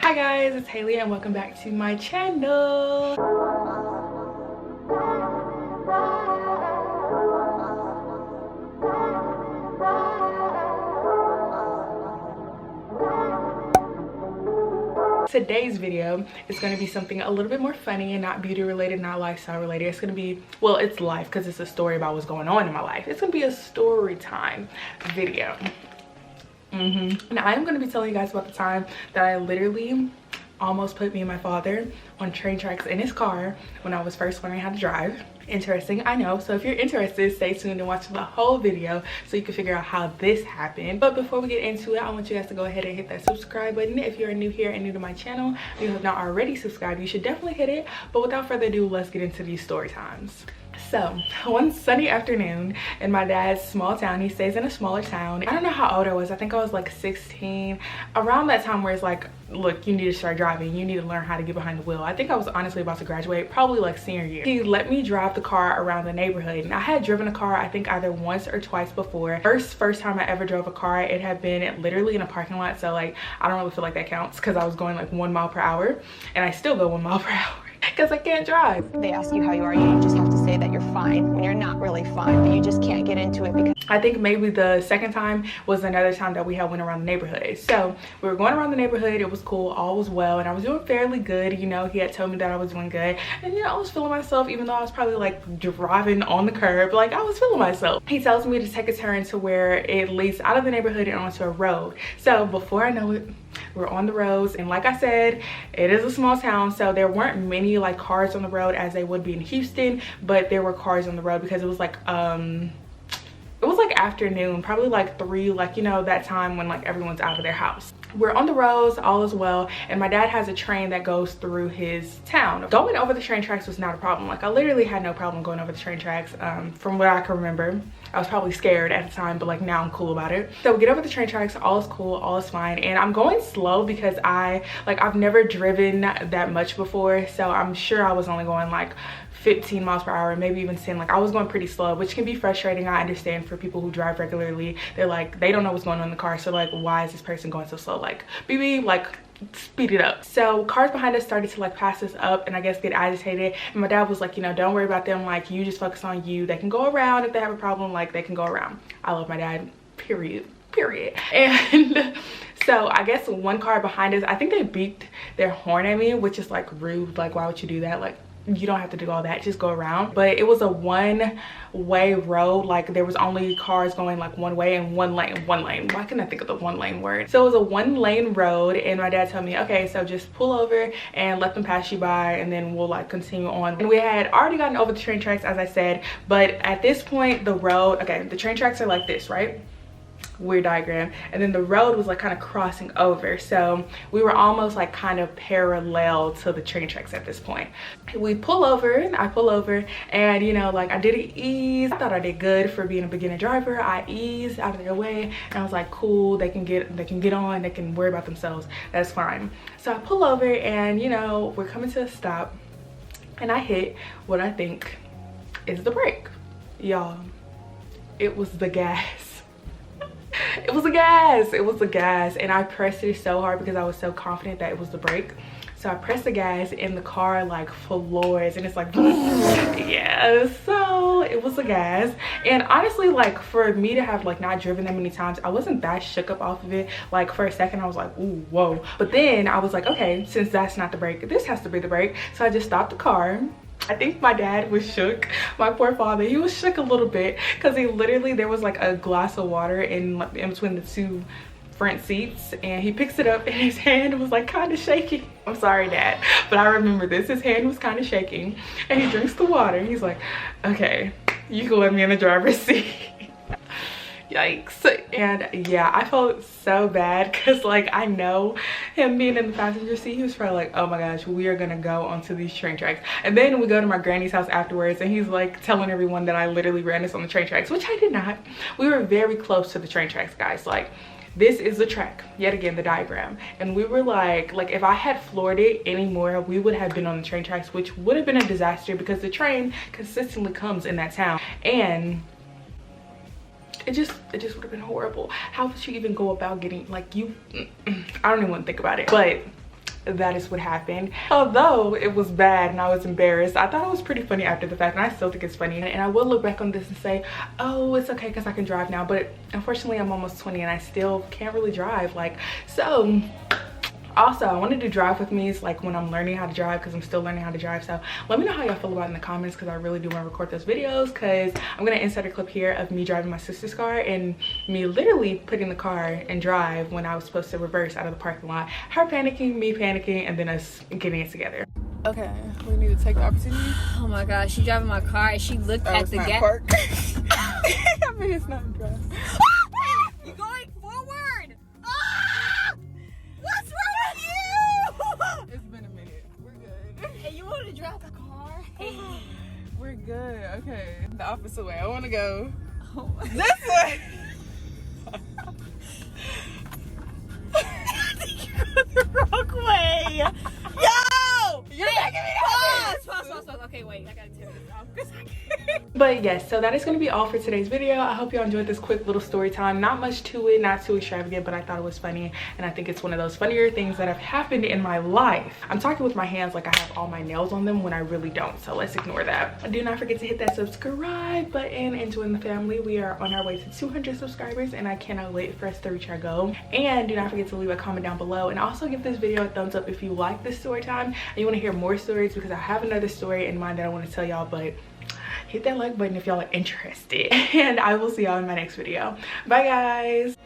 Hi guys, it's Hailey and welcome back to my channel. Today's video is going to be something a little bit more funny and not beauty related, not lifestyle related. It's going to be, well, it's life because it's a story about what's going on in my life. It's going to be a story time video. And I am going to be telling you guys about the time that I literally almost put me and my father on train tracks in his car when I was first learning how to drive. Interesting, I know. So if you're interested, stay tuned and watch the whole video so you can figure out how this happened. But before we get into it, I want you guys to go ahead and hit that subscribe button. If you're new here and new to my channel and you have not already subscribed, you should definitely hit it. But without further ado, let's get into these story times. So one sunny afternoon in my dad's small town, he stays in a smaller town. I don't know how old I was. I think I was like 16, around that time where it's like, look, you need to start driving, you need to learn how to get behind the wheel. I think I was honestly about to graduate, probably like senior year. He let me drive the car around the neighborhood, and I had driven a car I think either once or twice before. First time I ever drove a car, it had been literally in a parking lot, so like I don't really feel like that counts because I was going like 1 mile per hour, and I still go 1 mile per hour because I can't drive. They ask you how you are, you just have to say that you're fine when you're not really fine, but you just can't get into it because I think maybe the second time was another time that we had went around the neighborhood. So we were going around the neighborhood, it was cool, all was well, and I was doing fairly good. You know, he had told me that I was doing good, and you know, I was feeling myself, even though I was probably like driving on the curb, like I was feeling myself. He tells me to take a turn to where it leads out of the neighborhood and onto a road. So before I know it, we're on the roads, and like I said, it is a small town, so there weren't many like cars on the road as they would be in Houston, but there were cars on the road because it was like afternoon, probably like 3, like, you know, that time when like everyone's out of their house. We're on the roads, all is well, and my dad has a train that goes through his town. Going over the train tracks was not a problem. Like I literally had no problem going over the train tracks. From what I can remember, I was probably scared at the time, but like now I'm cool about it. So we get over the train tracks, all is cool, all is fine, and I'm going slow because I've never driven that much before, so I'm sure I was only going like 15 miles per hour, maybe even 10. Like I was going pretty slow, which can be frustrating. I understand for people who drive regularly. They're like, they don't know what's going on in the car, so like, why is this person going so slow? Like, BB, like speed it up. So cars behind us started to like pass us up and I guess get agitated, and my dad was like, you know, don't worry about them, like you just focus on you. They can go around if they have a problem, like they can go around. I love my dad, period. And so I guess one car behind us, I think they beeped their horn at me, which is like rude. Like why would you do that? Like you don't have to do all that, just go around. But it was a one-way road, like there was only cars going like one way and one lane. Why can't I think of the one lane word? So it was a 1-lane road, and my dad told me, okay, so just pull over and let them pass you by, and then we'll like continue on. And we had already gotten over the train tracks, as I said, but at this point the road, okay, the train tracks are like this, right? Weird diagram, and then the road was like kind of crossing over, so we were almost like kind of parallel to the train tracks at this point. We pull over, I pull over, and you know, like I didn't ease. I thought I did good for being a beginner driver. I eased out of their way, and I was like, cool, they can get on, they can worry about themselves, that's fine. So I pull over, and you know, we're coming to a stop, and I hit what I think is the brake. Y'all, it was the gas. It was the gas, and I pressed it so hard because I was so confident that it was the brake. So I pressed the gas and the car like floors, and it's like yeah, so it was the gas. And honestly, like for me to have like not driven that many times, I wasn't that shook up off of it. Like for a second I was like, ooh, whoa, but then I was like, okay, since that's not the brake, this has to be the brake. So I just stopped the car. I think my dad was shook. My poor father, he was shook a little bit because he literally, there was like a glass of water in between the 2 front seats, and he picks it up and his hand was like kind of shaking. I'm sorry, Dad, but I remember this. His hand was kind of shaking, and he drinks the water. He's like, okay, you can let me in the driver's seat. Yikes. And yeah, I felt so bad because like I know him being in the passenger seat, he was probably like, oh my gosh, we are gonna go onto these train tracks. And then we go to my granny's house afterwards, and he's like telling everyone that I literally ran this on the train tracks, which I did not. We were very close to the train tracks, guys. Like this is the track, yet again, the diagram, and we were like if I had floored it anymore, we would have been on the train tracks, which would have been a disaster because the train consistently comes in that town, and it just would have been horrible. How would you even go about getting, like, I don't even want to think about it. But that is what happened. Although it was bad and I was embarrassed, I thought it was pretty funny after the fact, and I still think it's funny. And I will look back on this and say, oh, it's okay because I can drive now. But unfortunately, I'm almost 20 and I still can't really drive. Like, so also, I wanted to drive with me. It's like when I'm learning how to drive, because I'm still learning how to drive. So let me know how y'all feel about it in the comments, because I really do want to record those videos, because I'm going to insert a clip here of me driving my sister's car and me literally putting the car in drive when I was supposed to reverse out of the parking lot. Her panicking, me panicking, and then us getting it together. Okay, we need to take the opportunity. Oh my gosh, she driving my car and she looked at the gas. I mean, it's not drive. You're going forward. Ah! What's wrong with you? It's been a minute. We're good. And you want to drive the car? Hey. We're good. Okay, the opposite way. I want to go This way. the wrong way. Yo! You're making me nervous. Pause. Okay, wait. I gotta turn this off. But yes, so that is going to be all for today's video. I hope y'all enjoyed this quick little story time. Not much to it, not too extravagant, but I thought it was funny, and I think it's one of those funnier things that have happened in my life. I'm talking with my hands like I have all my nails on them when I really don't, so let's ignore that. Do not forget to hit that subscribe button and join the family. We are on our way to 200 subscribers, and I cannot wait for us to reach our goal. And do not forget to leave a comment down below, and also give this video a thumbs up if you like this story time and you want to hear more stories, because I have another story in mind that I want to tell y'all. But hit that like button if y'all are interested, and I will see y'all in my next video. Bye guys.